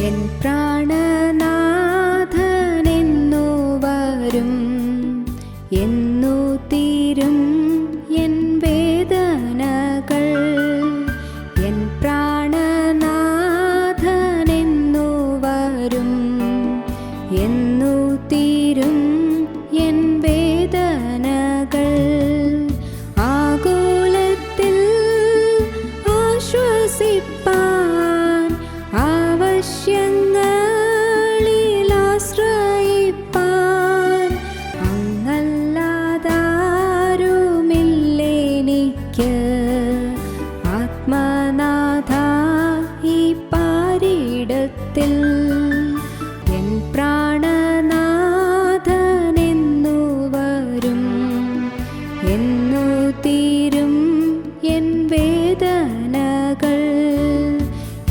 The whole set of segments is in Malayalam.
എൻ പ്രാണനാഥനെന്നു വരും, എന്നു തീരും എൻ വേദനകൾ. എൻ പ്രാണനാഥനെന്നു വരും, എന്നു തീരും എൻ വേദനകൾ. ആകുലത്തിൽ ആശ്വസിപ്പാൻ, ആവശ്യങ്ങളിൽ ആശ്രയിപ്പാൻ അങ്ങല്ലാതാരുമില്ലെനിക്ക്. ആത്മനാഥ ഈ പാരിടത്തിൽ എൻ പ്രാണനാഥനെന്നു വരും, എന്നു തീരും എൻ വേദനകൾ.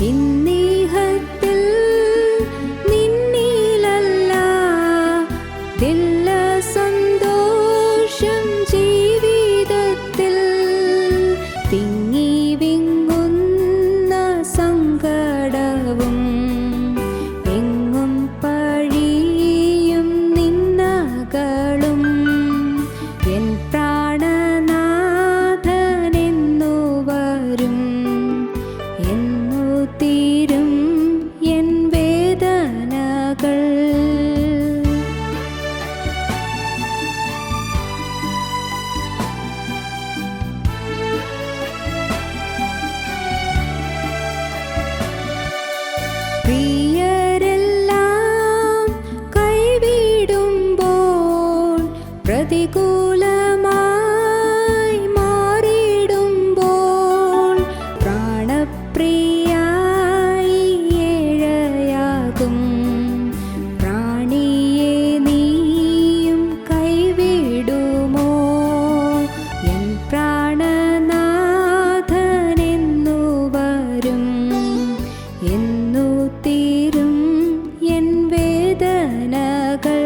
ഇന്നീഹത്തിൽ നിന്നിലല്ല ദില്ല സന്തോഷം ജീവിതത്തിൽ. തിങ്ങി വിങ്ങുന്ന സങ്കടവും എങ്ങും പഴിയും നിന്നകളും. എൻ പ്രാണനാഥനെന്നു വരും, എന്നു തീരും എൻ വേദനകൾ. പ്രിയരെല്ലാം കൈവിടുമ്പോൾ, പ്രതികൂലമായി മാറിടുമ്പോൾ, പ്രാണപ്രിയായി ഏഴയാകും പ്രാണിയെ നീയും കൈവിടുമോ? എൻ പ്രാണനാഥനെന്നു വരും, എന്നു തീരും എൻ വേദനകൾ.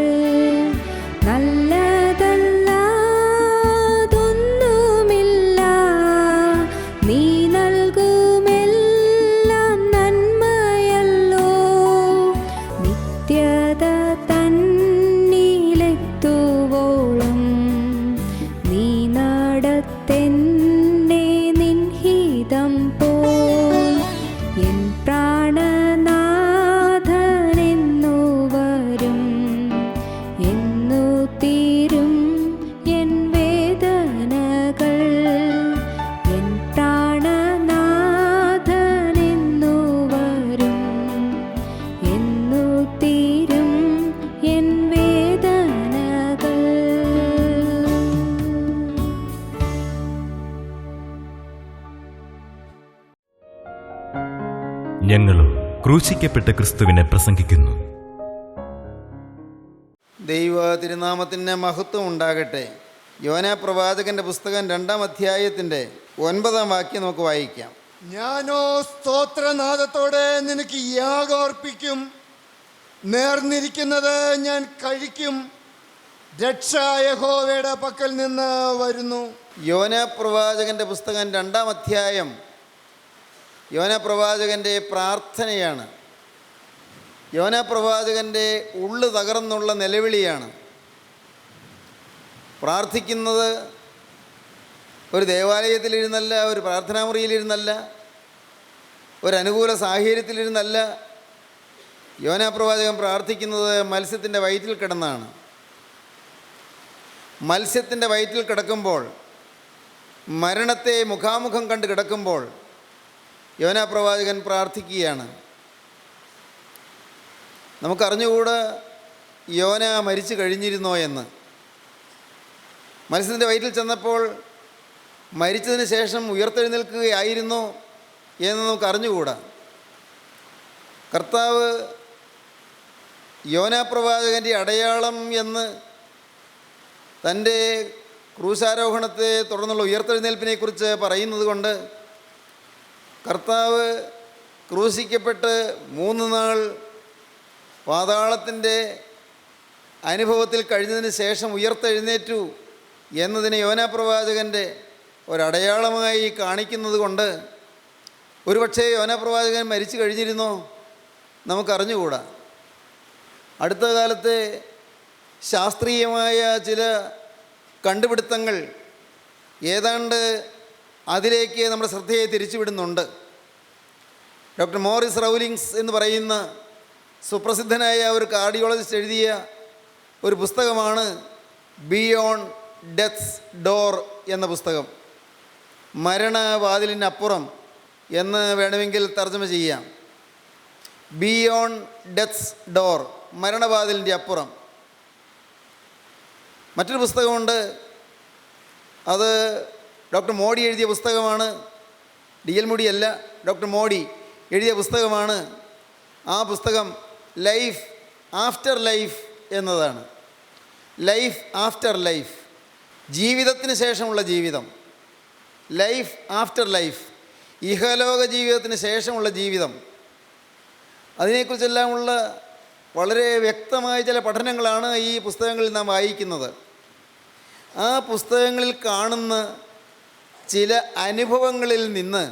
നല്ലതല്ലാതൊന്നുമില്ല, നീ നൽകുമെല്ലാം നന്മയല്ലോ. നിത്യത തന്നിലെത്തുവോളം നീ നടത്തെന്നെ നിൻഹിതം പോൽ. എൻ പ്രാണനാഥനെന്നു വരും, എന്നു തീരും എൻ വേദനകൾ. എൻ പ്രാണനാഥനെന്നു വരും, എന്നു തീരും എൻ വേദനകൾ. ഞങ്ങളും ക്രൂശിക്കപ്പെട്ട ക്രിസ്തുവിനെ പ്രസംഗിക്കുന്നു. ദൈവ തിരുനാമത്തിന് മഹത്വം ഉണ്ടാകട്ടെ. യോനാ പ്രവാചകന്റെ പുസ്തകം 2-ാം അധ്യായത്തിൻ്റെ 9-ാം വാക്യം നമുക്ക് വായിക്കാം. ഞാനോ സ്തോത്രനാദത്തോടെ നിനക്ക് യാഗം അർപ്പിക്കും, നേർന്നിരിക്കുന്നത് ഞാൻ കഴിക്കും, രക്ഷ യഹോവയുടെ പക്കൽ നിന്ന് വരുന്നു. യോനാ പ്രവാചകന്റെ പുസ്തകം 2-ാം അധ്യായം യോനാ പ്രവാചകൻ്റെ പ്രാർത്ഥനയാണ്. യോനാ പ്രവാചകൻ്റെ ഉള്ളു തകർന്നുള്ള നിലവിളിയാണ്. പ്രാർത്ഥിക്കുന്നത് ഒരു ദേവാലയത്തിലിരുന്നല്ല, ഒരു പ്രാർത്ഥനാമുറിയിലിരുന്നല്ല, ഒരു അനുകൂല സാഹചര്യത്തിലിരുന്നല്ല. യോനാ പ്രവാചകൻ പ്രാർത്ഥിക്കുന്നത് മത്സ്യത്തിൻ്റെ വയറ്റിൽ കിടന്നാണ്. മത്സ്യത്തിൻ്റെ വയറ്റിൽ കിടക്കുമ്പോൾ, മരണത്തെ മുഖാമുഖം കണ്ട് കിടക്കുമ്പോൾ യോനാ പ്രവാചകൻ പ്രാർത്ഥിക്കുകയാണ്. നമുക്കറിഞ്ഞുകൂടെ യോന മരിച്ചു കഴിഞ്ഞിരുന്നോ എന്ന്. മത്സ്യത്തിൻ്റെ വയറ്റിൽ ചെന്നപ്പോൾ മരിച്ചതിന് ശേഷം ഉയർത്തെഴുന്നേൽക്കുകയായിരുന്നോ എന്ന് നമുക്കറിഞ്ഞുകൂടാ. കർത്താവ് യോനാ പ്രവാചകൻ്റെ അടയാളം എന്ന് തൻ്റെ ക്രൂശാരോഹണത്തെ തുടർന്നുള്ള ഉയർത്തെഴുന്നേൽപ്പിനെക്കുറിച്ച് പറയുന്നത് കൊണ്ട് കർത്താവ് ക്രൂശിക്കപ്പെട്ട് 3 നാൾ പാതാളത്തിൻ്റെ അനുഭവത്തിൽ കഴിഞ്ഞതിന് ശേഷം ഉയർത്തെഴുന്നേറ്റു എന്നതിനെ യോനാ പ്രവാചകൻ്റെ ഒരടയാളമായി കാണിക്കുന്നത് കൊണ്ട് ഒരുപക്ഷേ യോനാ പ്രവാചകൻ മരിച്ചു കഴിഞ്ഞിരുന്നോ നമുക്കറിഞ്ഞുകൂടാ. അടുത്ത കാലത്തെ ശാസ്ത്രീയമായ ചില കണ്ടുപിടുത്തങ്ങൾ ഏതാണ്ട് അതിലേക്ക് നമ്മുടെ ശ്രദ്ധയെ തിരിച്ചുവിടുന്നുണ്ട്. ഡോക്ടർ മോറിസ് റൗലിങ്സ് എന്ന് പറയുന്ന സുപ്രസിദ്ധനായ ഒരു കാർഡിയോളജിസ്റ്റ് എഴുതിയ ഒരു പുസ്തകമാണ് ബിയോണ്ട് ഡെത്ത്സ് ഡോർ എന്ന പുസ്തകം. മരണവാതിലിനപ്പുറം എന്ന് വേണമെങ്കിൽ തർജ്ജമ ചെയ്യാം. ബിയോണ്ട് ഡെത്ത്സ് ഡോർ, മരണവാതിലിൻ്റെ അപ്പുറം. മറ്റൊരു പുസ്തകമുണ്ട്, അത് ഡോക്ടർ മോഡി എഴുതിയ പുസ്തകമാണ്. DL മോഡി അല്ല, ഡോക്ടർ മോഡി എഴുതിയ പുസ്തകമാണ്. ആ പുസ്തകം ലൈഫ് ആഫ്റ്റർ ലൈഫ് എന്നതാണ്. ലൈഫ് ആഫ്റ്റർ ലൈഫ്, ജീവിതത്തിന് ശേഷമുള്ള ജീവിതം. ലൈഫ് ആഫ്റ്റർ ലൈഫ്, ഇഹലോക ജീവിതത്തിന് ശേഷമുള്ള ജീവിതം. അതിനെക്കുറിച്ചെല്ലാമുള്ള വളരെ വ്യക്തമായ ചില പഠനങ്ങളാണ് ഈ പുസ്തകങ്ങളിൽ നാം വായിക്കുന്നത്. ആ പുസ്തകങ്ങളിൽ കാണുന്ന ചില അനുഭവങ്ങളിൽ നിന്ന്,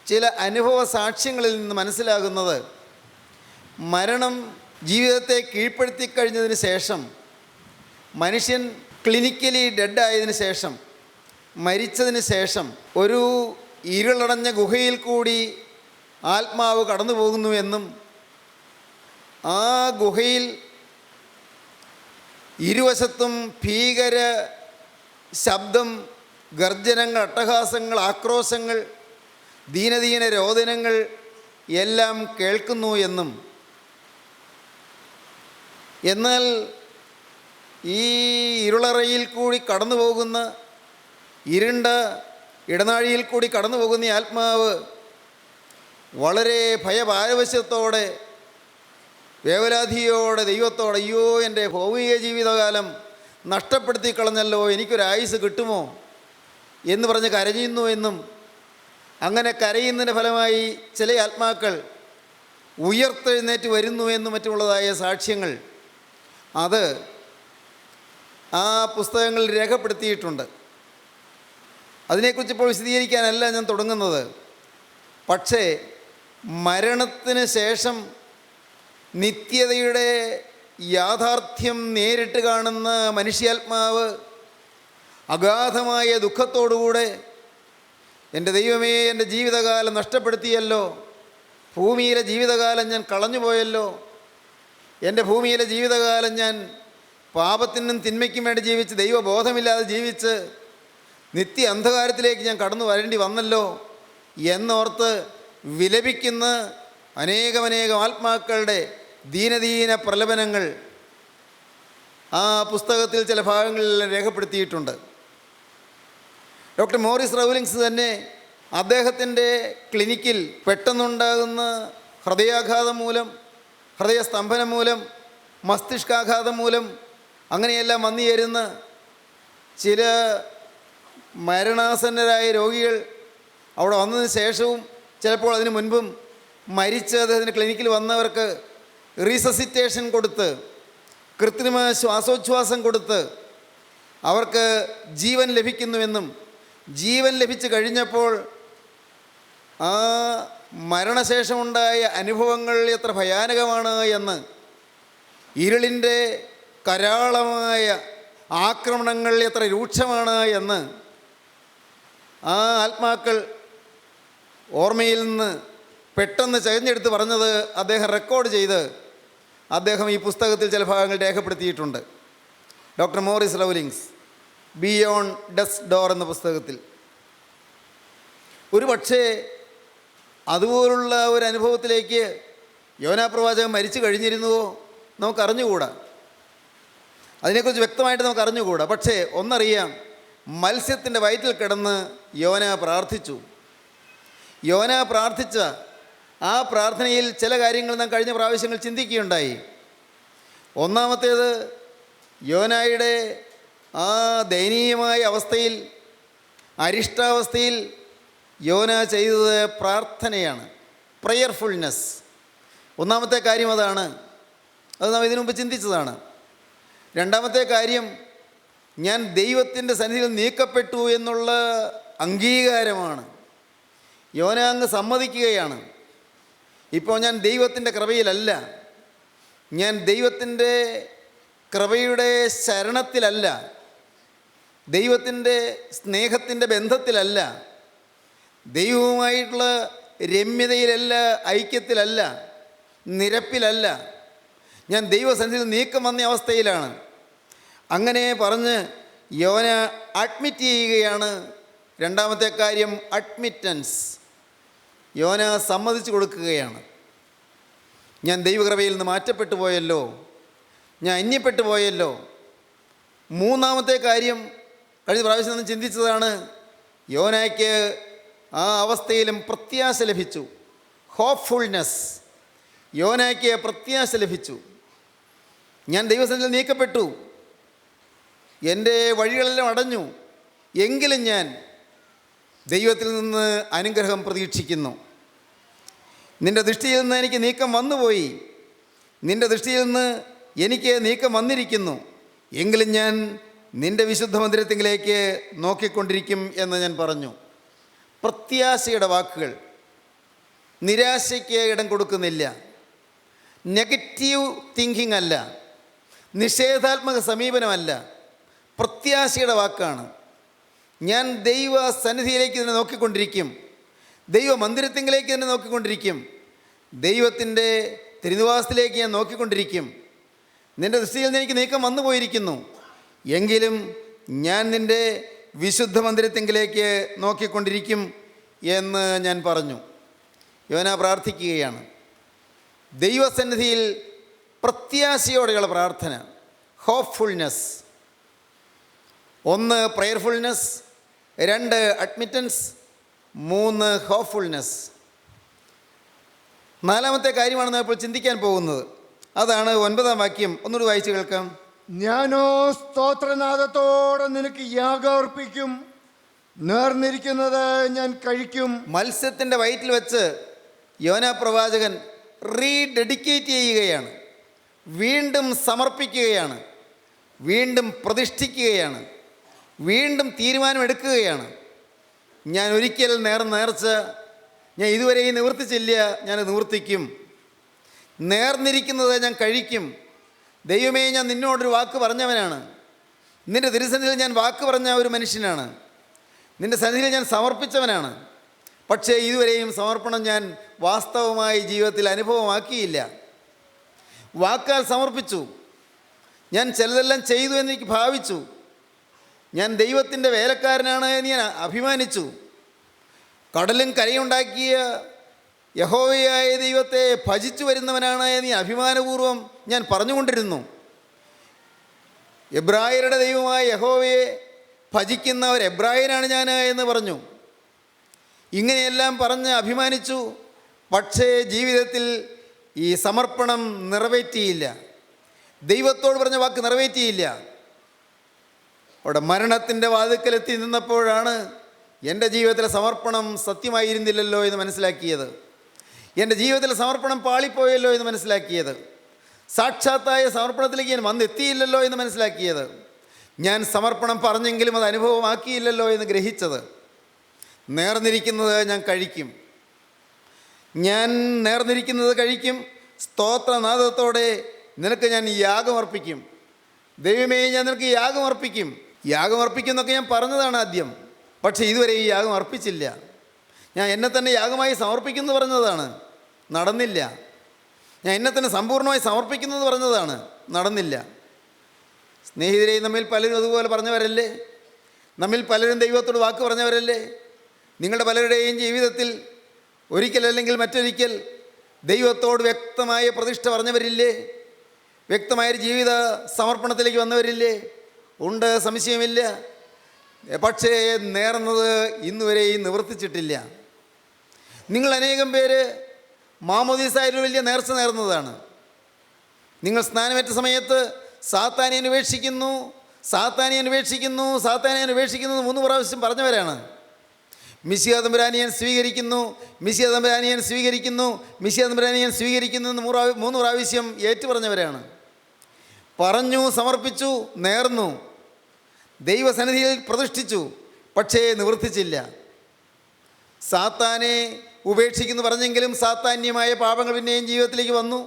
ചില അനുഭവ സാക്ഷ്യങ്ങളിൽ നിന്ന് മനസ്സിലാകുന്നത്, മരണം ജീവിതത്തെ കീഴ്പ്പെടുത്തി കഴിഞ്ഞതിന് ശേഷം, മനുഷ്യൻ ക്ലിനിക്കലി ഡെഡായതിനു ശേഷം, മരിച്ചതിന് ശേഷം ഒരു ഇരുളടഞ്ഞ ഗുഹയിൽ കൂടി ആത്മാവ് കടന്നു പോകുന്നു എന്നും ആ ഗുഹയിൽ ഇരുവശത്തും ഭീകര ശബ്ദം, ഗർജനങ്ങൾ, അട്ടഹാസങ്ങൾ, ആക്രോശങ്ങൾ, ദീനദീന രോദനങ്ങൾ എല്ലാം കേൾക്കുന്നു എന്നും, എന്നാൽ ഈ ഇരുളറയിൽ കൂടി കടന്നു പോകുന്ന, ഇരുണ്ട ഇടനാഴിയിൽ കൂടി കടന്നു പോകുന്ന ആത്മാവ് വളരെ ഭയപാരവശ്യത്തോടെ, വേവലാധിയോടെ ദൈവത്തോടെ, അയ്യോ എൻ്റെ ഭൗമിക ജീവിതകാലം നഷ്ടപ്പെടുത്തി കളഞ്ഞല്ലോ, എനിക്കൊരായുസ് കിട്ടുമോ എന്ന് പറഞ്ഞ് കരയുന്നു എന്നും, അങ്ങനെ കരയുന്നതിൻ്റെ ഫലമായി ചില ആത്മാക്കൾ ഉയർത്തെഴുന്നേറ്റ് വരുന്നു എന്നും മറ്റുമുള്ളതായ സാക്ഷ്യങ്ങൾ അത് ആ പുസ്തകങ്ങളിൽ രേഖപ്പെടുത്തിയിട്ടുണ്ട്. അതിനെക്കുറിച്ച് ഇപ്പോൾ വിശദീകരിക്കാനല്ല ഞാൻ തുടങ്ങുന്നത്. പക്ഷേ മരണത്തിന് ശേഷം നിത്യതയുടെ യാഥാർത്ഥ്യം നേരിട്ട് കാണുന്ന മനുഷ്യാത്മാവ് അഗാധമായ ദുഃഖത്തോടുകൂടെ, എൻ്റെ ദൈവമേ, എൻ്റെ ജീവിതകാലം നഷ്ടപ്പെടുത്തിയല്ലോ, ഭൂമിയിലെ ജീവിതകാലം ഞാൻ കളഞ്ഞുപോയല്ലോ, എൻ്റെ ഭൂമിയിലെ ജീവിതകാലം ഞാൻ പാപത്തിനും തിന്മയ്ക്കും വേണ്ടി ജീവിച്ച്, ദൈവബോധമില്ലാതെ ജീവിച്ച് നിത്യ അന്ധകാരത്തിലേക്ക് ഞാൻ കടന്നു വരേണ്ടി വന്നല്ലോ എന്നോർത്ത് വിലപിക്കുന്ന അനേകമനേകം ആത്മാക്കളുടെ ദീനദീന പ്രലപനങ്ങൾ ആ പുസ്തകത്തിൽ ചില ഭാഗങ്ങളിൽ രേഖപ്പെടുത്തിയിട്ടുണ്ട്. ഡോക്ടർ മോറിസ് റൗലിങ്സ് തന്നെ അദ്ദേഹത്തിൻ്റെ ക്ലിനിക്കിൽ പെട്ടെന്നുണ്ടാകുന്ന ഹൃദയാഘാതം മൂലം, ഹൃദയസ്തംഭനം മൂലം, മസ്തിഷ്കാഘാതം മൂലം അങ്ങനെയെല്ലാം വന്നു ചേരുന്ന ചില മരണാസന്നരായ രോഗികൾ അവിടെ വന്നതിന് ശേഷവും ചിലപ്പോൾ അതിനു മുൻപും മരിച്ച് അദ്ദേഹത്തിൻ്റെ ക്ലിനിക്കിൽ വന്നവർക്ക് റീസസിറ്റേഷൻ കൊടുത്ത്, കൃത്രിമ ശ്വാസോച്ഛ്വാസം കൊടുത്ത് അവർക്ക് ജീവൻ ലഭിക്കുന്നുവെന്നും, ജീവൻ ലഭിച്ചു കഴിഞ്ഞപ്പോൾ ആ മരണശേഷമുണ്ടായ അനുഭവങ്ങൾ എത്ര ഭയാനകമാണ് എന്ന്, ഇരുളിൻ്റെ കരാളമായ ആക്രമണങ്ങൾ എത്ര രൂക്ഷമാണ് എന്ന് ആ ആത്മാക്കൾ ഓർമ്മയിൽ നിന്ന് പെട്ടെന്ന് ചകഞ്ഞെടുത്ത് പറഞ്ഞത് അദ്ദേഹം റെക്കോർഡ് ചെയ്ത് അദ്ദേഹം ഈ പുസ്തകത്തിൽ ചില ഭാഗങ്ങൾ രേഖപ്പെടുത്തിയിട്ടുണ്ട്. Doctor Maurice Rawlings beyond death's door എന്ന പുസ്തകത്തിൽ. ഒരു പക്ഷേ അതുപോലുള്ള ഒരു അനുഭവത്തിലേക്ക് യോനാ പ്രവാചകൻ മരിച്ചു കഴിഞ്ഞിരുന്നുവോ നമുക്കറിഞ്ഞുകൂടാ. അതിനെക്കുറിച്ച് വ്യക്തമായിട്ട് നമുക്കറിഞ്ഞുകൂടാ. പക്ഷേ ഒന്നറിയാം, മത്സ്യത്തിൻ്റെ വയറ്റിൽ കിടന്ന് യോന പ്രാർത്ഥിച്ചു. യോന പ്രാർത്ഥിച്ച ആ പ്രാർത്ഥനയിൽ ചില കാര്യങ്ങൾ നാം കഴിഞ്ഞ പ്രാവശ്യങ്ങൾ ചിന്തിക്കുകയുണ്ടായി. ഒന്നാമത്തേത്, യോനായുടെ ആ ദയനീയമായ അവസ്ഥയിൽ, അരിഷ്ടാവസ്ഥയിൽ യോന ചെയ്തത് പ്രാർത്ഥനയാണ്, പ്രയർഫുൾനെസ്. ഒന്നാമത്തെ കാര്യം അതാണ്. അത് നാം ഇതിനു മുമ്പ് ചിന്തിച്ചതാണ്. രണ്ടാമത്തെ കാര്യം, ഞാൻ ദൈവത്തിൻ്റെ സന്നിധിയിൽ നീക്കപ്പെട്ടു എന്നുള്ള അംഗീകാരമാണ്. യോന അങ്ങ് സമ്മതിക്കുകയാണ്, ഇപ്പോൾ ഞാൻ ദൈവത്തിൻ്റെ കൃപയിലല്ല, ഞാൻ ദൈവത്തിൻ്റെ കൃപയുടെ ശരണത്തിലല്ല, ദൈവത്തിൻ്റെ സ്നേഹത്തിൻ്റെ ബന്ധത്തിലല്ല, ദൈവവുമായിട്ടുള്ള രമ്യതയിലല്ല, ഐക്യത്തിലല്ല, നിരപ്പിലല്ല. ഞാൻ ദൈവസന്നിധിയിൽ നീക്കം വന്ന അവസ്ഥയിലാണ്. അങ്ങനെ പറഞ്ഞ് യോന അഡ്മിറ്റ് ചെയ്യുകയാണ്. രണ്ടാമത്തെ കാര്യം അഡ്മിറ്റൻസ്. യോന സമ്മതിച്ചു കൊടുക്കുകയാണ്. ഞാൻ ദൈവകൃപയിൽ നിന്ന് മാറ്റപ്പെട്ടു പോയല്ലോ, ഞാൻ അന്യപ്പെട്ടു പോയല്ലോ. മൂന്നാമത്തെ കാര്യം കഴിഞ്ഞ പ്രാവശ്യം നിന്ന് ചിന്തിച്ചതാണ്. യോനയ്ക്ക് ആ അവസ്ഥയിലും പ്രത്യാശ ലഭിച്ചു. ഹോപ്പ്ഫുൾനെസ്. യോനയ്ക്ക് പ്രത്യാശ ലഭിച്ചു. ഞാൻ ദൈവസന്നിധിയിൽ നീക്കപ്പെട്ടു, എൻ്റെ വഴികളെല്ലാം അടഞ്ഞു, എങ്കിലും ഞാൻ ദൈവത്തിൽ നിന്ന് അനുഗ്രഹം പ്രതീക്ഷിക്കുന്നു. നിൻ്റെ ദൃഷ്ടിയിൽ നിന്ന് എനിക്ക് നീക്കം വന്നുപോയി, നിൻ്റെ ദൃഷ്ടിയിൽ നിന്ന് എനിക്ക് നീക്കം വന്നിരിക്കുന്നു, എങ്കിലും ഞാൻ നിൻ്റെ വിശുദ്ധ മന്ദിരത്തിലേക്ക് നോക്കിക്കൊണ്ടിരിക്കും എന്ന് ഞാൻ പറഞ്ഞു. പ്രത്യാശയുടെ വാക്കുകൾ. നിരാശയ്ക്ക് ഇടം കൊടുക്കുന്നില്ല. നെഗറ്റീവ് തിങ്കിങ് അല്ല, നിഷേധാത്മക സമീപനമല്ല, പ്രത്യാശയുടെ വാക്കാണ്. ഞാൻ ദൈവ സന്നിധിയിലേക്ക് തന്നെ നോക്കിക്കൊണ്ടിരിക്കും, ദൈവ മന്ദിരത്തിലേക്ക് തന്നെ നോക്കിക്കൊണ്ടിരിക്കും, ദൈവത്തിൻ്റെ തിരുനിവാസത്തിലേക്ക് ഞാൻ നോക്കിക്കൊണ്ടിരിക്കും. നിൻ്റെ ദൃഷ്ടിയിൽ നിന്ന് എനിക്ക് നീക്കം വന്നു പോയിരിക്കുന്നു, എങ്കിലും ഞാൻ നിൻ്റെ വിശുദ്ധ മന്ദിരത്തിലേക്ക് നോക്കിക്കൊണ്ടിരിക്കും എന്ന് ഞാൻ പറഞ്ഞു. യോന പ്രാർത്ഥിക്കുകയാണ്. ദൈവസന്നിധിയിൽ പ്രത്യാശയോടെയുള്ള പ്രാർത്ഥന. ഹോപ്പ്ഫുൾനെസ്. 1 പ്രയർഫുൾനെസ്, 2 അഡ്മിറ്റൻസ്, 3 ഹോപ്പ്ഫുൾനെസ്. 4ാമത്തെ കാര്യമാണ് നാം ഇപ്പോൾ ചിന്തിക്കാൻ പോകുന്നത്. അതാണ് 9ാം വാക്യം. ഒന്നുകൂടി വായിച്ചു കേൾക്കാം. ഞാനോ സ്തോത്രനാദത്തോടെ നിനക്ക് യാഗം അർപ്പിക്കും, നേർന്നിരിക്കുന്നത് ഞാൻ കഴിക്കും. മത്സ്യത്തിൻ്റെ വയറ്റിൽ വെച്ച് യോന പ്രവാചകൻ റീഡെഡിക്കേറ്റ് ചെയ്യുകയാണ്, വീണ്ടും സമർപ്പിക്കുകയാണ്, വീണ്ടും പ്രതിഷ്ഠിക്കുകയാണ്, വീണ്ടും തീരുമാനമെടുക്കുകയാണ്. ഞാൻ ഒരിക്കൽ നേർച്ച ഞാൻ ഇതുവരെയും നിവർത്തിച്ചില്ല, ഞാൻ നിവർത്തിക്കും. നേർന്നിരിക്കുന്നത് ഞാൻ കഴിക്കും. ദൈവമേ, ഞാൻ നിന്നോടൊരു വാക്ക് പറഞ്ഞവനാണ്, നിൻ്റെ തിരുസന്നിധിയിൽ ഞാൻ വാക്ക് പറഞ്ഞ ഒരു മനുഷ്യനാണ്, നിൻ്റെ സന്നിധിയിൽ ഞാൻ സമർപ്പിച്ചവനാണ്. പക്ഷേ ഇതുവരെയും സമർപ്പണം ഞാൻ വാസ്തവമായി ജീവിതത്തിൽ അനുഭവമാക്കിയില്ല. വാക്കാൽ സമർപ്പിച്ചു, ഞാൻ ചിലതെല്ലാം ചെയ്തു എന്നെനിക്ക് ഭാവിച്ചു, ഞാൻ ദൈവത്തിൻ്റെ വേലക്കാരനാണ് എന്ന് ഞാൻ അഭിമാനിച്ചു. കടലും കരയുണ്ടാക്കിയ യഹോവയായ ദൈവത്തെ ഭജിച്ചു വരുന്നവനാണ് എന്ന് അഭിമാനപൂർവ്വം ഞാൻ പറഞ്ഞുകൊണ്ടിരുന്നു. എബ്രായരുടെ ദൈവമായ യഹോവയെ ഭജിക്കുന്ന ഒരു എബ്രായനാണ് ഞാൻ എന്ന് പറഞ്ഞു. ഇങ്ങനെയെല്ലാം പറഞ്ഞ് അഭിമാനിച്ചു. പക്ഷേ ജീവിതത്തിൽ ഈ സമർപ്പണം നിറവേറ്റിയില്ല, ദൈവത്തോട് പറഞ്ഞ വാക്ക് നിറവേറ്റിയില്ല. അവിടെ മരണത്തിൻ്റെ വാതിൽക്കലെത്തി നിന്നപ്പോഴാണ് എൻ്റെ ജീവിതത്തിലെ സമർപ്പണം സത്യമായിരുന്നില്ലല്ലോ എന്ന് മനസ്സിലാക്കിയത്. എൻ്റെ ജീവിതത്തിലെ സമർപ്പണം പാളിപ്പോയല്ലോ എന്ന് മനസ്സിലാക്കിയത്. സാക്ഷാത്തായ സമർപ്പണത്തിലേക്ക് ഞാൻ വന്നെത്തിയില്ലല്ലോ എന്ന് മനസ്സിലാക്കിയത്. ഞാൻ സമർപ്പണം പറഞ്ഞെങ്കിലും അത് അനുഭവമാക്കിയില്ലല്ലോ എന്ന് ഗ്രഹിച്ചത്. നേർന്നിരിക്കുന്നത് ഞാൻ കഴിക്കും, ഞാൻ നേർന്നിരിക്കുന്നത് കഴിക്കും. സ്തോത്രനാദത്തോടെ നിനക്ക് ഞാൻ യാഗമർപ്പിക്കും. ദൈവമേ, ഞാൻ നിനക്ക് യാഗമർപ്പിക്കും. യാഗമർപ്പിക്കും എന്നൊക്കെ ഞാൻ പറഞ്ഞതാണ് ആദ്യം, പക്ഷേ ഇതുവരെ ഈ യാഗം അർപ്പിച്ചില്ല. ഞാൻ എന്നെ തന്നെ യാഗമായി സമർപ്പിക്കുന്നു പറഞ്ഞതാണ്, നടന്നില്ല. ഞാൻ എന്നെ തന്നെ സമ്പൂർണ്ണമായി സമർപ്പിക്കുന്നത് പറഞ്ഞതാണ്, നടന്നില്ല. സ്നേഹിതരെ, നമ്മിൽ പലരും അതുപോലെ പറഞ്ഞവരല്ലേ? നമ്മിൽ പലരും ദൈവത്തോട് വാക്ക് പറഞ്ഞവരല്ലേ? നിങ്ങളുടെ പലരുടെയും ജീവിതത്തിൽ ഒരിക്കലല്ലെങ്കിൽ മറ്റൊരിക്കൽ ദൈവത്തോട് വ്യക്തമായ പ്രതിഷ്ഠ പറഞ്ഞവരില്ലേ? വ്യക്തമായൊരു ജീവിത സമർപ്പണത്തിലേക്ക് വന്നവരില്ലേ? ഉണ്ട്, സംശയമില്ല. പക്ഷേ നേർന്നത് ഇന്നുവരെയും നിവർത്തിച്ചിട്ടില്ല. നിങ്ങൾ അനേകം പേര് മാമോദീസായൊരു വലിയ നേർച്ച നേർന്നതാണ്. നിങ്ങൾ സ്നാനമേറ്റ സമയത്ത് സാത്താനെ അന്വേഷിക്കുന്നു, സാത്താനെ അന്വേഷിക്കുന്നു, സാത്താനെ അന്വേഷിക്കുന്നു 3 പ്രാവശ്യം പറഞ്ഞവരാണ്. മിശിഹാ തമ്പുരാനെ ഞാൻ സ്വീകരിക്കുന്നു, മിശിഹാ തമ്പുരാനെ ഞാൻ സ്വീകരിക്കുന്നു, മിശിഹാ തമ്പുരാനെ ഞാൻ സ്വീകരിക്കുന്നു എന്ന് 3 പ്രാവശ്യം ഏറ്റുപറഞ്ഞവരാണ്. പറഞ്ഞു, സമർപ്പിച്ചു, നേർന്നു, ദൈവസന്നിധിയിൽ പ്രതിഷ്ഠിച്ചു, പക്ഷേ നിവർത്തിച്ചില്ല. സാത്താനെ ഉപേക്ഷിക്കുന്നു പറഞ്ഞെങ്കിലും സാത്താന്യമായ പാപങ്ങൾ പിന്നെയും ജീവിതത്തിലേക്ക് വന്നു.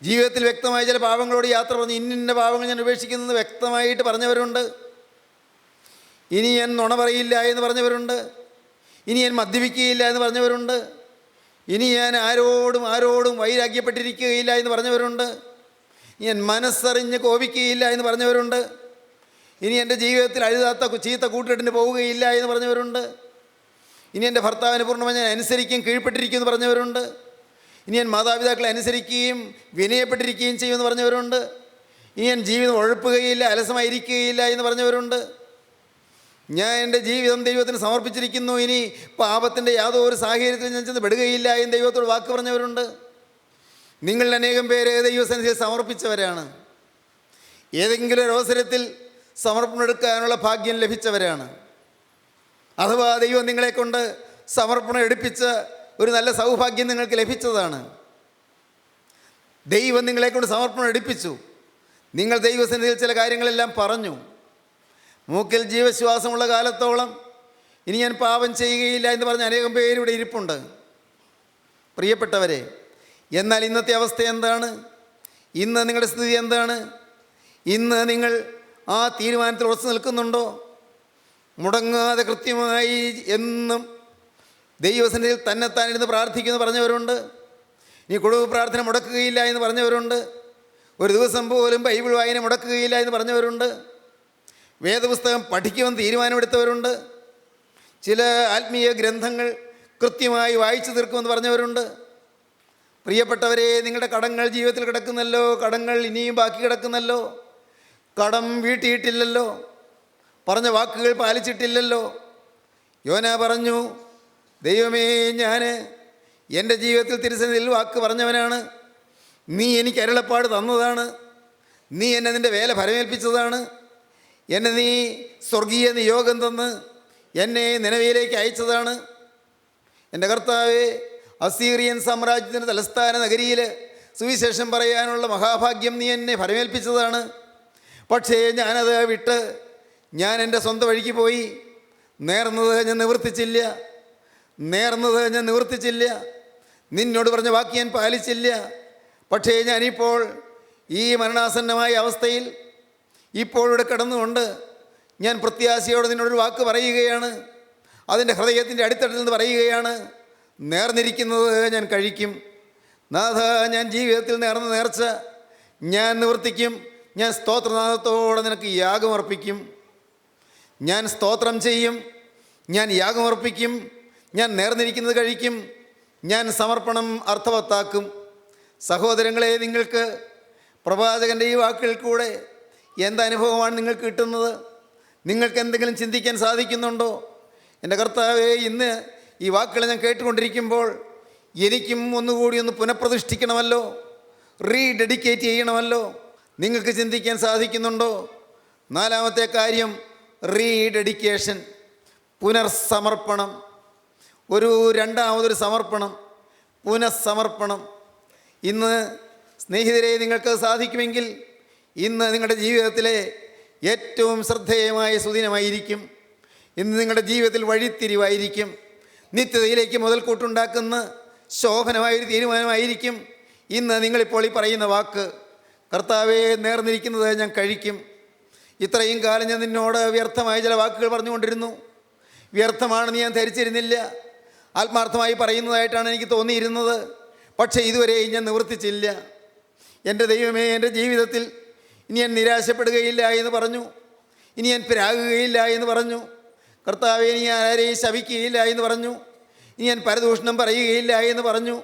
ജീവിതത്തിൽ വ്യക്തമായ ചില പാപങ്ങളോട് യാത്ര പറഞ്ഞു. ഇന്ന പാപങ്ങൾ ഞാൻ ഉപേക്ഷിക്കുന്നത് വ്യക്തമായിട്ട് പറഞ്ഞവരുണ്ട്. ഇനി ഞാൻ നുണ പറയില്ല എന്ന് പറഞ്ഞവരുണ്ട്. ഇനി ഞാൻ മദ്യപിക്കുകയില്ല എന്ന് പറഞ്ഞവരുണ്ട്. ഇനി ഞാൻ ആരോടും വൈരാഗ്യപ്പെട്ടിരിക്കുകയില്ല എന്ന് പറഞ്ഞവരുണ്ട്. ഞാൻ മനസ്സറിഞ്ഞ് കോപിക്കുകയില്ല എന്ന് പറഞ്ഞവരുണ്ട്. ഇനി എൻ്റെ ജീവിതത്തിൽ അഴുതാത്ത ചീത്ത കൂട്ടുകെട്ടിന് പോവുകയില്ല എന്ന് പറഞ്ഞവരുണ്ട്. ഇനി എൻ്റെ ഭർത്താവിന് പൂർണ്ണമായി ഞാൻ അനുസരിക്കുകയും കീഴ്പ്പെട്ടിരിക്കും എന്ന് പറഞ്ഞവരുണ്ട്. ഇനി ഞാൻ മാതാപിതാക്കളെ അനുസരിക്കുകയും വിനയപ്പെട്ടിരിക്കുകയും ചെയ്യുമെന്ന് പറഞ്ഞവരുണ്ട്. ഇനി ഞാൻ ജീവിതം ഉഴപ്പുകയില്ല, അലസമായിരിക്കുകയില്ല എന്ന് പറഞ്ഞവരുണ്ട്. ഞാൻ എൻ്റെ ജീവിതം ദൈവത്തിന് സമർപ്പിച്ചിരിക്കുന്നു, ഇനി പാപത്തിൻ്റെ യാതൊരു സാഹചര്യത്തിൽ ഞാൻ ചെന്ന് പെടുകയില്ല എന്ന് ദൈവത്തോട് വാക്ക് പറഞ്ഞവരുണ്ട്. നിങ്ങളിൽ അനേകം പേര് ദൈവസന്നിധിയിൽ സമർപ്പിച്ചവരാണ്. ഏതെങ്കിലും ഒരു അവസരത്തിൽ സമർപ്പണം എടുക്കാനുള്ള ഭാഗ്യം ലഭിച്ചവരാണ്. അഥവാ ദൈവം നിങ്ങളെക്കൊണ്ട് സമർപ്പണം എടുപ്പിച്ച ഒരു നല്ല സൗഭാഗ്യം നിങ്ങൾക്ക് ലഭിച്ചതാണ്. ദൈവം നിങ്ങളെക്കൊണ്ട് സമർപ്പണം എടുപ്പിച്ചു. നിങ്ങൾ ദൈവസന്നിധിയിൽ ചില കാര്യങ്ങളെല്ലാം പറഞ്ഞു. മൂക്കിൽ ജീവശ്വാസമുള്ള കാലത്തോളം ഇനി ഞാൻ പാപം ചെയ്യുകയില്ല എന്ന് പറഞ്ഞ അനേകം പേര് ഇവിടെ ഇരിപ്പുണ്ട്. പ്രിയപ്പെട്ടവരെ, എന്നാൽ ഇന്നത്തെ അവസ്ഥ എന്താണ്? ഇന്ന് നിങ്ങളുടെ സ്ഥിതി എന്താണ്? ഇന്ന് നിങ്ങൾ ആ തീരുമാനത്തിൽ ഉറച്ചു നിൽക്കുന്നുണ്ടോ? മുടങ്ങാതെ കൃത്യമായി എന്നും ദൈവസന്നിധിയിൽ തന്നെത്താനിരുന്ന് പ്രാർത്ഥിക്കുമെന്ന് പറഞ്ഞവരുണ്ട്. ഇനി കുടുംബ പ്രാർത്ഥന മുടക്കുകയില്ല എന്ന് പറഞ്ഞവരുണ്ട്. ഒരു ദിവസം പോലും ബൈബിൾ വായന മുടക്കുകയില്ല എന്ന് പറഞ്ഞവരുണ്ട്. വേദപുസ്തകം പഠിക്കുമെന്ന് തീരുമാനമെടുത്തവരുണ്ട്. ചില ആത്മീയ ഗ്രന്ഥങ്ങൾ കൃത്യമായി വായിച്ചു തീർക്കുമെന്ന് പറഞ്ഞവരുണ്ട്. പ്രിയപ്പെട്ടവരെ, നിങ്ങളുടെ കടങ്ങൾ ജീവിതത്തിൽ കിടക്കുന്നല്ലോ. കടങ്ങൾ ഇനിയും ബാക്കി കിടക്കുന്നല്ലോ. കടം വീട്ടിയിട്ടില്ലല്ലോ. പറഞ്ഞ വാക്കുകൾ പാലിച്ചിട്ടില്ലല്ലോ. യോന പറഞ്ഞു, ദൈവമേ, ഞാൻ എൻ്റെ ജീവിതത്തിൽ തിരുസന്നിധിയിൽ വാക്ക് പറഞ്ഞവനാണ്. നീ എനിക്ക് അരുളപ്പാട് തന്നതാണ്. നീ എന്നെ നിൻ്റെ വേല ഫലമേൽപ്പിച്ചതാണ്. എന്നെ നീ സ്വർഗീയ നിയോഗം തന്ന് എന്നെ നിനവയിലേക്ക് അയച്ചതാണ്. എൻ്റെ കർത്താവേ, അസീറിയൻ സാമ്രാജ്യത്തിൻ്റെ തലസ്ഥാന നഗരിയിൽ സുവിശേഷം പറയാനുള്ള മഹാഭാഗ്യം നീ എന്നെ ഫലമേൽപ്പിച്ചതാണ്. പക്ഷേ ഞാനത് വിട്ട് ഞാൻ എൻ്റെ സ്വന്തം വഴിക്ക് പോയി. നേർന്നത് ഞാൻ നിവർത്തിച്ചില്ല. നിന്നോട് പറഞ്ഞ വാക്ക് ഞാൻ പാലിച്ചില്ല. പക്ഷേ ഞാനിപ്പോൾ ഈ മരണാസന്നമായ അവസ്ഥയിൽ ഇപ്പോഴിവിടെ കിടന്നുകൊണ്ട് ഞാൻ പ്രത്യാശയോടെ നിന്നോടൊരു വാക്ക് പറയുകയാണ്. അതിൻ്റെ ഹൃദയത്തിൻ്റെ അടിത്തട്ടിൽ നിന്ന് പറയുകയാണ്, നേർന്നിരിക്കുന്നത് ഞാൻ കഴിക്കും. നാഥ, ഞാൻ ജീവിതത്തിൽ നേർന്ന നേർച്ച ഞാൻ നിവർത്തിക്കും. ഞാൻ സ്തോത്രനാഥത്തോടെ നിനക്ക് യാഗമർപ്പിക്കും. ഞാൻ സ്തോത്രം ചെയ്യും. ഞാൻ യാഗമർപ്പിക്കും. ഞാൻ നേർന്നിരിക്കുന്നത് കഴിക്കും. ഞാൻ സമർപ്പണം അർത്ഥവത്താക്കും. സഹോദരങ്ങളെ, നിങ്ങൾക്ക് പ്രവാചകൻ്റെ ഈ വാക്കുകൾ കൂടെ എന്തനുഭവമാണ് നിങ്ങൾക്ക് കിട്ടുന്നത്? നിങ്ങൾക്ക് എന്തെങ്കിലും ചിന്തിക്കാൻ സാധിക്കുന്നുണ്ടോ? എൻ്റെ കർത്താവേ, ഇന്ന് ഈ വാക്കുകൾ ഞാൻ കേട്ടുകൊണ്ടിരിക്കുമ്പോൾ എനിക്കും ഒന്നുകൂടി ഒന്ന് പുനഃപ്രതിഷ്ഠിക്കണമല്ലോ, റീഡെഡിക്കേറ്റ് ചെയ്യണമല്ലോ. നിങ്ങൾക്ക് ചിന്തിക്കാൻ സാധിക്കുന്നുണ്ടോ? നാലാമത്തെ കാര്യം, റീഡെഡിക്കേഷൻ, പുനർസമർപ്പണം. രണ്ടാമതൊരു സമർപ്പണം, പുനഃസമർപ്പണം. ഇന്ന് സ്നേഹിതരെ, നിങ്ങൾക്ക് സാധിക്കുമെങ്കിൽ ഇന്ന് നിങ്ങളുടെ ജീവിതത്തിലെ ഏറ്റവും ശ്രദ്ധേയമായ സുദിനമായിരിക്കും. ഇന്ന് നിങ്ങളുടെ ജീവിതത്തിൽ വഴിത്തിരിവായിരിക്കും. നിത്യതയിലേക്ക് മുതൽക്കൂട്ടുണ്ടാക്കുന്ന ശോഭനമായൊരു തീരുമാനമായിരിക്കും ഇന്ന് നിങ്ങളിപ്പോൾ ഈ പറയുന്ന വാക്ക്. കർത്താവേ, നേർന്നിരിക്കുന്നത് ഞാൻ കഴിക്കും. ഇത്രയും കാലം ഞാൻ നിന്നോട് വ്യർത്ഥമായ ചില വാക്കുകൾ പറഞ്ഞുകൊണ്ടിരുന്നു. വ്യർത്ഥമാണെന്ന് ഞാൻ ധരിച്ചിരുന്നില്ല. ആത്മാർത്ഥമായി പറയുന്നതായിട്ടാണ് എനിക്ക് തോന്നിയിരുന്നത്. പക്ഷേ ഇതുവരെയും ഞാൻ നിവർത്തിച്ചില്ല. എൻ്റെ ദൈവമേ, എൻ്റെ ജീവിതത്തിൽ ഇനി ഞാൻ നിരാശപ്പെടുകയില്ല എന്ന് പറഞ്ഞു. ഇനി ഞാൻ പിരാകുകയില്ല എന്ന് പറഞ്ഞു. കർത്താവേ, ഇനി ഞാൻ ആരെയും ശപിക്കുകയില്ല എന്ന് പറഞ്ഞു. ഇനി ഞാൻ പരദൂഷണം പറയുകയില്ല എന്ന് പറഞ്ഞു.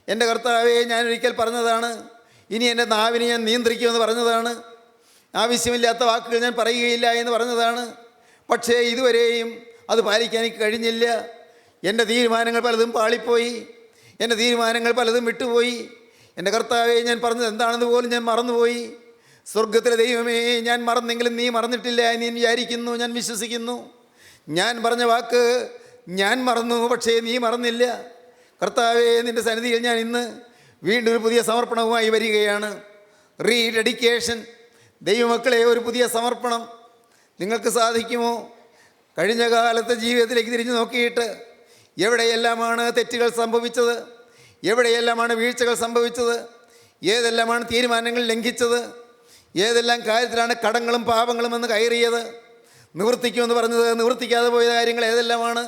എൻ്റെ കർത്താവേ, ഞാനൊരിക്കൽ പറഞ്ഞതാണ്, ഇനി എൻ്റെ നാവിനെ ഞാൻ നിയന്ത്രിക്കുമെന്ന് പറഞ്ഞതാണ്. ആവശ്യമില്ലാത്ത വാക്കുകൾ ഞാൻ പറയുകയില്ല എന്ന് പറഞ്ഞതാണ്. പക്ഷേ ഇതുവരെയും അത് പാലിക്കാൻ എനിക്ക് കഴിഞ്ഞില്ല. എൻ്റെ തീരുമാനങ്ങൾ പലതും പാളിപ്പോയി. എൻ്റെ തീരുമാനങ്ങൾ പലതും വിട്ടുപോയി. എൻ്റെ കർത്താവേ, ഞാൻ പറഞ്ഞത് എന്താണെന്ന് പോലും ഞാൻ മറന്നുപോയി. സ്വർഗത്തിലെ ദൈവമേ, ഞാൻ മറന്നെങ്കിലും നീ മറന്നിട്ടില്ല എന്ന് ഞാൻ വിചാരിക്കുന്നു, ഞാൻ വിശ്വസിക്കുന്നു. ഞാൻ പറഞ്ഞ വാക്ക് ഞാൻ മറന്നു, പക്ഷേ നീ മറന്നില്ല. കർത്താവേ, നിൻ്റെ സന്നിധിയിൽ ഞാൻ ഇന്ന് വീണ്ടും ഒരു പുതിയ സമർപ്പണവുമായി വരികയാണ്. റീഡെഡിക്കേഷൻ. ദൈവമക്കളെ, ഒരു പുതിയ സമർപ്പണം നിങ്ങൾക്ക് സാധിക്കുമോ? കഴിഞ്ഞ കാലത്തെ ജീവിതത്തിലേക്ക് തിരിഞ്ഞു നോക്കിയിട്ട് എവിടെയെല്ലാമാണ് തെറ്റുകൾ സംഭവിച്ചത്, എവിടെയെല്ലാമാണ് വീഴ്ചകൾ സംഭവിച്ചത്, ഏതെല്ലാമാണ് തീരുമാനങ്ങൾ ലംഘിച്ചത്, ഏതെല്ലാം കാര്യത്തിലാണ് കടങ്ങളും പാപങ്ങളും എന്ന് കയറിയത്, നിവർത്തിക്കുമെന്ന് പറഞ്ഞത് നിവർത്തിക്കാതെ പോയ കാര്യങ്ങൾ ഏതെല്ലാമാണ്,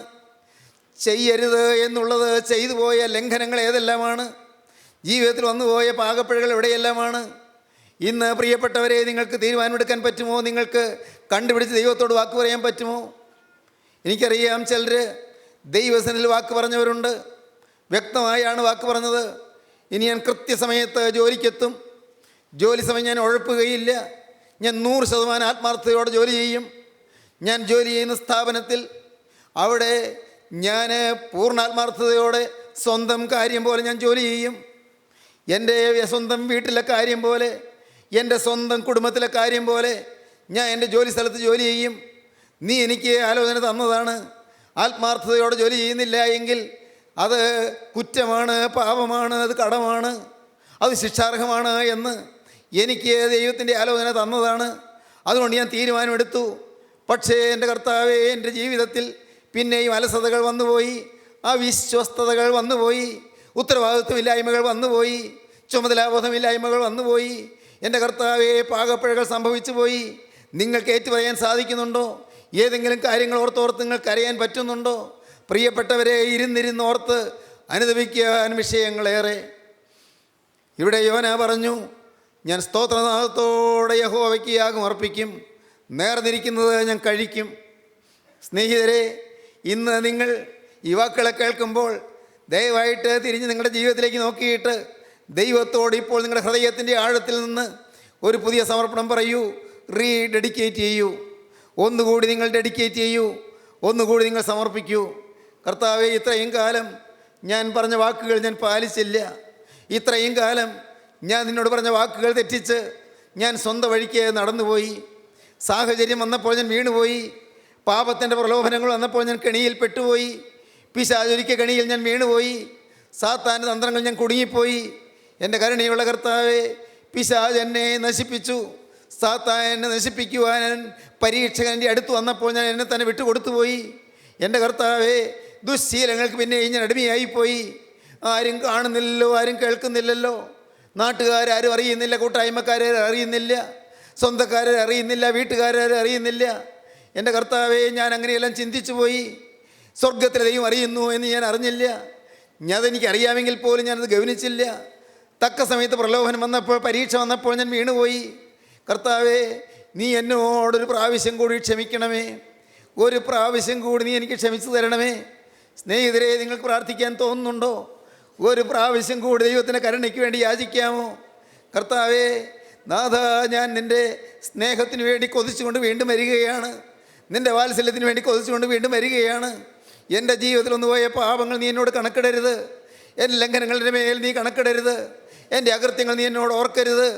ചെയ്യരുത് എന്നുള്ളത് ചെയ്തു പോയ ലംഘനങ്ങൾ ഏതെല്ലാമാണ്, ജീവിതത്തിൽ വന്നുപോയ പാകപ്പിഴകൾ എവിടെയെല്ലാമാണ്. ഇന്ന് പ്രിയപ്പെട്ടവരെ, നിങ്ങൾക്ക് തീരുമാനമെടുക്കാൻ പറ്റുമോ? നിങ്ങൾക്ക് കണ്ടുപിടിച്ച് ദൈവത്തോട് വാക്ക് പറയാൻ പറ്റുമോ? എനിക്കറിയാം, ചിലർ ദൈവസനിൽ വാക്ക് പറഞ്ഞവരുണ്ട്, വ്യക്തമായാണ് വാക്ക് പറഞ്ഞത്. ഇനി ഞാൻ കൃത്യസമയത്ത് ജോലിക്കെത്തും, ജോലി സമയം ഞാൻ ഉഴപ്പുകയില്ല, ഞാൻ 100% ആത്മാർത്ഥതയോടെ ജോലി ചെയ്യും, ഞാൻ ജോലി ചെയ്യുന്ന സ്ഥാപനത്തിൽ അവിടെ ഞാൻ പൂർണ്ണാത്മാർത്ഥതയോടെ സ്വന്തം കാര്യം പോലെ ഞാൻ ജോലി ചെയ്യും, എൻ്റെ സ്വന്തം വീട്ടിലെ കാര്യം പോലെ, എൻ്റെ സ്വന്തം കുടുംബത്തിലെ കാര്യം പോലെ ഞാൻ എൻ്റെ ജോലി സ്ഥലത്ത് ജോലി ചെയ്യും. നീ എനിക്ക് ആലോചന തന്നതാണ്, ആത്മാർത്ഥതയോടെ ജോലി ചെയ്യുന്നില്ല എങ്കിൽ അത് കുറ്റമാണ്, പാപമാണ്, അത് കടമാണ്, അത് ശിക്ഷാർഹമാണ് എന്ന് എനിക്ക് ദൈവത്തിൻ്റെ ആലോചന തന്നതാണ്. അതുകൊണ്ട് ഞാൻ തീരുമാനമെടുത്തു. പക്ഷേ എൻ്റെ കർത്താവേ, എൻ്റെ ജീവിതത്തിൽ പിന്നെയും അലസതകൾ വന്നുപോയി, അവിശ്വസ്തതകൾ വന്നുപോയി, ഉത്തരവാദിത്വമില്ലായ്മകൾ വന്നുപോയി, ചുമതലാബോധമില്ലായ്മകൾ വന്നുപോയി. എൻ്റെ കർത്താവേ, പാകപ്പിഴകൾ സംഭവിച്ചു പോയി. നിങ്ങൾക്ക് ഏറ്റുപറയാൻ സാധിക്കുന്നുണ്ടോ? ഏതെങ്കിലും കാര്യങ്ങൾ ഓർത്തോർത്ത് നിങ്ങൾക്ക് അറിയാൻ പറ്റുന്നുണ്ടോ? പ്രിയപ്പെട്ടവരെ, ഇരുന്നിരുന്നോർത്ത് അനുദപിക്കാൻ വിഷയങ്ങളേറെ. ഇവിടെ യോന പറഞ്ഞു, ഞാൻ സ്തോത്രനാഥത്തോടെ യഹോവയ്ക്ക് യാഗം അർപ്പിക്കും, നേർന്നിരിക്കുന്നത് ഞാൻ കഴിക്കും. സ്നേഹിതരെ, ഇന്ന് നിങ്ങൾ ഈ വാക്കുകളെ കേൾക്കുമ്പോൾ ദയവായിട്ട് തിരിഞ്ഞ് നിങ്ങളുടെ ജീവിതത്തിലേക്ക് നോക്കിയിട്ട് ദൈവത്തോട് ഇപ്പോൾ നിങ്ങളുടെ ഹൃദയത്തിൻ്റെ ആഴത്തിൽ നിന്ന് ഒരു പുതിയ സമർപ്പണം പറയൂ, ഡെഡിക്കേറ്റ് ചെയ്യൂ. ഒന്നുകൂടി നിങ്ങൾ ഡെഡിക്കേറ്റ് ചെയ്യൂ, ഒന്നുകൂടി നിങ്ങൾ സമർപ്പിക്കൂ. കർത്താവേ, ഇത്രയും കാലം ഞാൻ പറഞ്ഞ വാക്കുകൾ ഞാൻ പാലിച്ചില്ല, ഇത്രയും കാലം ഞാൻ നിന്നോട് പറഞ്ഞ വാക്കുകൾ തെറ്റിച്ച് ഞാൻ സ്വന്തം വഴിക്ക് നടന്നുപോയി. സാഹചര്യം വന്നപ്പോൾ ഞാൻ വീണുപോയി, പാപത്തിൻ്റെ പ്രലോഭനങ്ങൾ വന്നപ്പോൾ ഞാൻ കെണിയിൽ പെട്ടുപോയി, പിശാചൊരിക്ക കെണിയിൽ ഞാൻ വീണുപോയി, സാത്താൻ്റെ തന്ത്രങ്ങൾ ഞാൻ കുടുങ്ങിപ്പോയി. എൻ്റെ കരുണയുള്ള കർത്താവേ, പിശാച് എന്നെ നശിപ്പിച്ചു, സാത്താൻ എന്നെ നശിപ്പിക്കുവാൻ പരീക്ഷകൻ എൻ്റെ അടുത്ത് വന്നപ്പോൾ ഞാൻ എന്നെ തന്നെ വിട്ടുകൊടുത്തുപോയി. എൻ്റെ കർത്താവേ, ദുശ്ശീലങ്ങൾക്ക് പിന്നെ ഞാൻ അടിമയായിപ്പോയി. ആരും കാണുന്നില്ലല്ലോ, ആരും കേൾക്കുന്നില്ലല്ലോ, നാട്ടുകാരും അറിയുന്നില്ല, കൂട്ടായ്മക്കാരെ അറിയുന്നില്ല, സ്വന്തക്കാരെ അറിയുന്നില്ല, വീട്ടുകാരെ അറിയുന്നില്ല. എൻ്റെ കർത്താവേ, ഞാൻ അങ്ങനെയെല്ലാം ചിന്തിച്ചു പോയി. സ്വർഗത്തിലെ ദൈവം അറിയുന്നു എന്ന് ഞാൻ അറിഞ്ഞില്ല. അതെനിക്ക് അറിയാമെങ്കിൽ പോലും ഞാനത് ഗവനിച്ചില്ല. തക്ക സമയത്ത് പ്രലോഭനം വന്നപ്പോൾ, പരീക്ഷ വന്നപ്പോൾ ഞാൻ വീണുപോയി. കർത്താവേ, നീ എന്നോടൊരു പ്രാവശ്യം കൂടി ക്ഷമിക്കണമേ, ഒരു പ്രാവശ്യം കൂടി നീ എനിക്ക് ക്ഷമിച്ചു തരണമേ. സ്നേഹിതരെ, നിങ്ങൾക്ക് പ്രാർത്ഥിക്കാൻ തോന്നുന്നുണ്ടോ? ഒരു പ്രാവശ്യം കൂടി ദൈവത്തിൻ്റെ കരുണയ്ക്ക് വേണ്ടി യാചിക്കാമോ? കർത്താവേ, നാഥ, ഞാൻ നിൻ്റെ സ്നേഹത്തിന് വേണ്ടി കൊതിച്ചുകൊണ്ട് വീണ്ടും വരികയാണ്, നിൻ്റെ വാത്സല്യത്തിന് വേണ്ടി കൊതിച്ചുകൊണ്ട് വീണ്ടും വരികയാണ്. എൻ്റെ ജീവിതത്തിൽ ഒന്ന് പോയ പാപങ്ങൾ നീ എന്നോട് കണക്കിടരുത്, എൻ്റെ ലംഘനങ്ങളുടെ മേൽ നീ കണക്കിടരുത്, എൻ്റെ അകൃത്യങ്ങൾ നീ എന്നോട് ഓർക്കരുത്.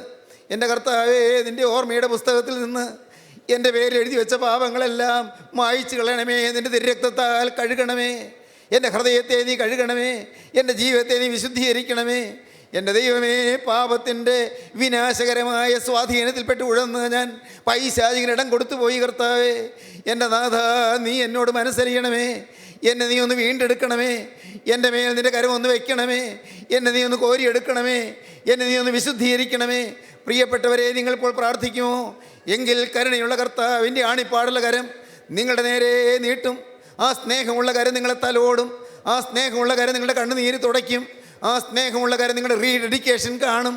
എൻ്റെ കർത്താവേ, നിൻ്റെ ഓർമ്മയുടെ പുസ്തകത്തിൽ നിന്ന് എൻ്റെ പേര് എഴുതി വെച്ച പാപങ്ങളെല്ലാം മായ്ച്ചു കളയണമേ, നിൻ്റെ തിരുരക്തത്താൽ കഴുകണമേ. എൻ്റെ ഹൃദയത്തെ നീ കഴുകണമേ, എൻ്റെ ജീവിതത്തെ നീ വിശുദ്ധീകരിക്കണമേ. എൻ്റെ ദൈവമേ, പാപത്തിൻ്റെ വിനാശകരമായ സ്വാധീനത്തിൽപ്പെട്ട് ഉഴന്ന് ഞാൻ പൈശാചികനിടം കൊടുത്തുപോയി. കർത്താവേ, എൻ്റെ നാഥ, നീ എന്നോട് മനസ്സറിയണമേ, എന്നെ നീ ഒന്ന് വീണ്ടെടുക്കണമേ, എൻ്റെ മേൽ നിൻ്റെ കരമൊന്ന് വയ്ക്കണമേ, എന്നെ നീ ഒന്ന് കോരിയെടുക്കണമേ, എന്നെ നീ ഒന്ന് വിശുദ്ധീകരിക്കണമേ. പ്രിയപ്പെട്ടവരെ, നിങ്ങളിപ്പോൾ പ്രാർത്ഥിക്കുമോ? എങ്കിൽ കരുണയുള്ള കർത്താവിൻ്റെ ആണിപ്പാടുള്ള കരം നിങ്ങളുടെ നേരെ നീട്ടും. ആ സ്നേഹമുള്ള കരം നിങ്ങളെ തലോടും, ആ സ്നേഹമുള്ള കരം നിങ്ങളുടെ കണ്ണുനീര് തുടയ്ക്കും, ആ സ്നേഹമുള്ള കരം നിങ്ങളുടെ ഡെഡിക്കേഷൻ കാണും,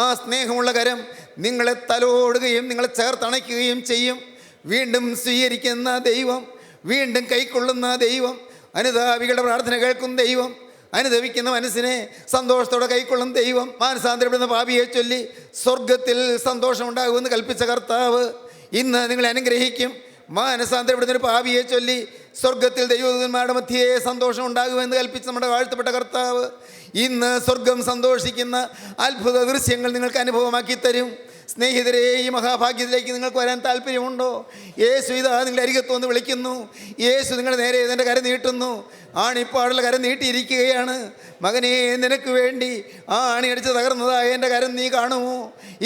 ആ സ്നേഹമുള്ള കരം നിങ്ങളെ തലോടുകയും നിങ്ങളെ ചേർത്തണയ്ക്കുകയും ചെയ്യും. വീണ്ടും സ്വീകരിക്കുന്ന ദൈവം, വീണ്ടും കൈക്കൊള്ളുന്ന ദൈവം, അനുതാപികളുടെ പ്രാർത്ഥന കേൾക്കുന്ന ദൈവം, അനുദപിക്കുന്ന മനസ്സിനെ സന്തോഷത്തോടെ കൈക്കൊള്ളും ദൈവം. മാനസാന്തരപ്പെടുന്ന പാപിയെ ചൊല്ലി സ്വർഗത്തിൽ സന്തോഷമുണ്ടാകുമെന്ന് കൽപ്പിച്ച കർത്താവ് ഇന്ന് നിങ്ങളെ അനുഗ്രഹിക്കും. മാനസാന്തരപ്പെടുന്നൊരു പാപിയെ ചൊല്ലി സ്വർഗത്തിൽ ദൈവദൂതന്മാരുടെ മധ്യേ സന്തോഷം ഉണ്ടാകുമെന്ന് കൽപ്പിച്ച് നമ്മുടെ വാഴ്ത്തപ്പെട്ട കർത്താവ് ഇന്ന് സ്വർഗം സന്തോഷിക്കുന്ന അത്ഭുത ദൃശ്യങ്ങൾ നിങ്ങൾക്ക് അനുഭവമാക്കി തരും. സ്നേഹിതരെ, ഈ മഹാഭാഗ്യത്തിലേക്ക് നിങ്ങൾക്ക് വരാൻ താല്പര്യമുണ്ടോ? യേശു ഇതാ നിങ്ങളുടെ അരികത്ത് വന്ന് വിളിക്കുന്നു. യേശു നിങ്ങളുടെ നേരെ ഇതിൻ്റെ കരം നീട്ടുന്നു. ആണിപ്പാടുള്ള കരം നീട്ടിയിരിക്കുകയാണ്. മകനെ, നിനക്ക് വേണ്ടി ആ ആണിയടിച്ച് തകർന്നതായ എൻ്റെ കരം നീ കാണുമോ?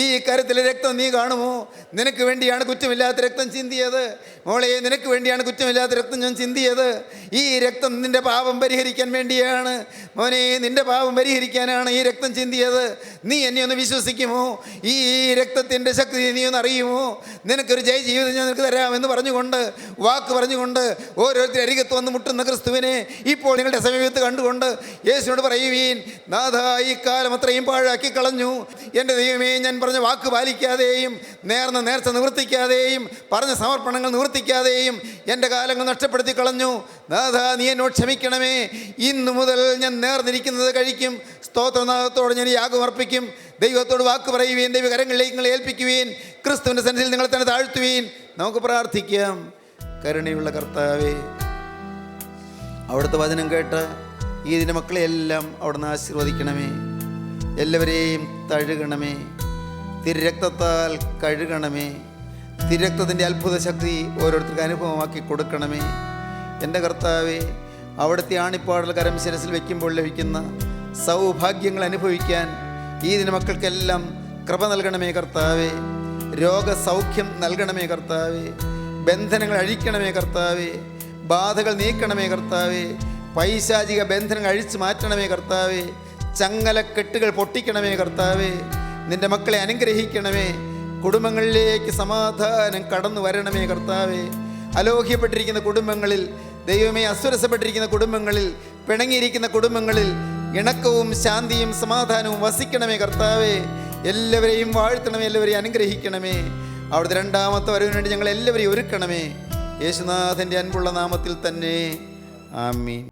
ഈ കരത്തിലെ രക്തം നീ കാണുമോ? നിനക്ക് വേണ്ടിയാണ് കുറ്റമില്ലാത്ത രക്തം ചിന്തിയത്. മോളെ, നിനക്ക് വേണ്ടിയാണ് കുറ്റമില്ലാത്ത രക്തം ഞാൻ ചിന്തിയത്. ഈ രക്തം നിൻ്റെ പാപം പരിഹരിക്കാൻ വേണ്ടിയാണ്. മോനെ, നിൻ്റെ പാപം പരിഹരിക്കാനാണ് ഈ രക്തം ചിന്തിയത്. നീ എന്നെ ഒന്ന് വിശ്വസിക്കുമോ? ഈ രക്തത്തിൻ്റെ ശക്തി നീ ഒന്ന് അറിയുമോ? നിനക്കൊരു ജയ ജീവിതം ഞാൻ നിനക്ക് തരാമെന്ന് പറഞ്ഞുകൊണ്ട്, വാക്ക് പറഞ്ഞുകൊണ്ട് ഓരോരുത്തർ അരികത്ത് വന്ന് മുട്ടുന്ന ക്രിസ്തുവിനെ ഇപ്പോൾ നിങ്ങളുടെ സമീപത്ത് കണ്ടുകൊണ്ട് യേശുവിനോട് പറയുവീൻ, നാഥ, ഈ കാലം അത്രയും പാഴാക്കി കളഞ്ഞു. എൻ്റെ ദൈവമേ, ഞാൻ പറഞ്ഞ വാക്ക് പാലിക്കാതെയും നേർന്ന നേർച്ച നിവർത്തിക്കാതെയും പറഞ്ഞ സമർപ്പണങ്ങൾ നിവർത്തിക്കാതെയും എൻ്റെ കാലങ്ങൾ നഷ്ടപ്പെടുത്തി കളഞ്ഞു. നാഥ, നീ എന്നോട് ക്ഷമിക്കണമേ. ഇന്നു മുതൽ ഞാൻ നേർന്നിരിക്കുന്നത് കഴിക്കും. സ്തോത്രനാഥത്തോടെ ഞാൻ യാഗം അർപ്പിക്കും. ദൈവത്തോട് വാക്ക് പറയുവീൻ. ദൈവകരങ്ങളിലേക്ക് നിങ്ങളെ ഏൽപ്പിക്കുവീൻ. ക്രിസ്തുവിൻ്റെ സന്നിധിയിൽ നിങ്ങളെ തന്നെ താഴ്ത്തുവീൻ. നമുക്ക് പ്രാർത്ഥിക്കാം. കരുണയുള്ള കർത്താവേ, അവിടുത്തെ വചനം കേട്ട് ഈ ഇതിൻ്റെ മക്കളെയെല്ലാം അവിടുന്ന് ആശീർവദിക്കണമേ. എല്ലാവരെയും തഴുകണമേ. തിരുരക്തത്താൽ കഴുകണമേ. തിരുരക്തത്തിൻ്റെ അത്ഭുത ശക്തി ഓരോരുത്തർക്ക് അനുഭവമാക്കി കൊടുക്കണമേ. എൻ്റെ കർത്താവേ, അവിടുത്തെ ആണിപ്പാടൽ കരം ശിരസിൽ വയ്ക്കുമ്പോൾ ലഭിക്കുന്ന സൗഭാഗ്യങ്ങൾ അനുഭവിക്കാൻ ഈ ദിന മക്കൾക്കെല്ലാം കൃപ നൽകണമേ കർത്താവേ. രോഗസൗഖ്യം നൽകണമേ കർത്താവേ. ബന്ധനങ്ങൾ അഴിക്കണമേ കർത്താവേ. ബാധകൾ നീക്കണമേ കർത്താവേ. പൈശാചിക ബന്ധനങ്ങൾ അഴിച്ചു മാറ്റണമേ കർത്താവേ. ചങ്ങലക്കെട്ടുകൾ പൊട്ടിക്കണമേ കർത്താവേ. നിൻ്റെ മക്കളെ അനുഗ്രഹിക്കണമേ. കുടുംബങ്ങളിലേക്ക് സമാധാനം കടന്നു വരണമേ കർത്താവേ. അലോഹ്യപ്പെട്ടിരിക്കുന്ന കുടുംബങ്ങളിൽ, ദൈവമേ, അസ്വരസപ്പെട്ടിരിക്കുന്ന കുടുംബങ്ങളിൽ, പിണങ്ങിയിരിക്കുന്ന കുടുംബങ്ങളിൽ ഇണക്കവും ശാന്തിയും സമാധാനവും വസിക്കണമേ കർത്താവേ. എല്ലാവരെയും വാഴ്ത്തണമേ, എല്ലാവരെയും അനുഗ്രഹിക്കണമേ. അവിടുത്തെ രണ്ടാമത്തെ വരവിന് വേണ്ടി ഞങ്ങൾ എല്ലാവരെയും ഒരുക്കണമേ. യേശുനാഥൻ്റെ അൻപുള്ള നാമത്തിൽ തന്നെ. ആമീൻ.